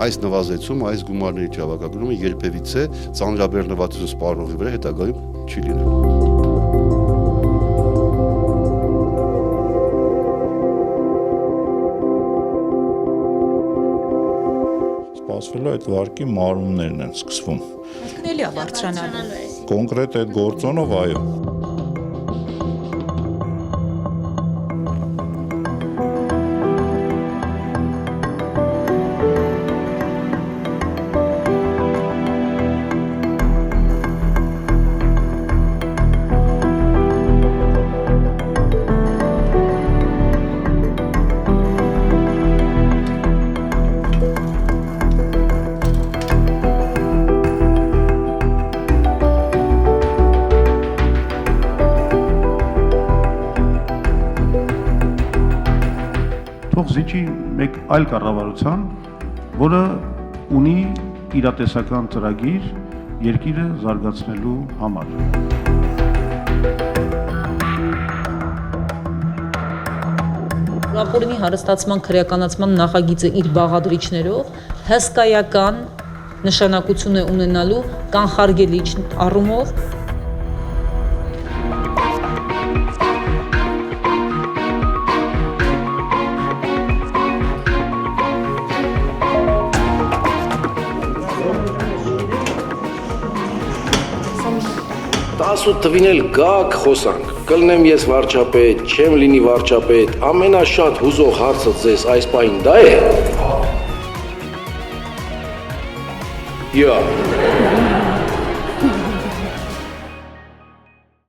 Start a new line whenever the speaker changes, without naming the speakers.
այս նվազեցումը, այս գումարների չավակագրումը երբևիցե ծանրաբեռնվածություն սպառողի վրա հետագայում չի լինելու։
Սպասվելու այդ վարկի մարումներն են սկսվում։
Այսինքն էլի է բարձրանալու։
Կոնկրետ այդ գործոնով այո։
Զիջի մեկ այլ կառավարության, որը ունի իրատեսական ծրագիր երկիրը զարգացնելու համար։
Ապօրինի հարստացման քրեականացման նախագիծը իր բաղադրիչներով հսկայական նշանակություն է ունենալու կանխարգելիչ առումով։
Տասու տվին էլ գաք խոսանք, կլնեմ ես վարչապետ, չեմ լինի վարչապետ, ամենաշատ հուզող հարցը ձեզ այս պահին դա է։ Յա։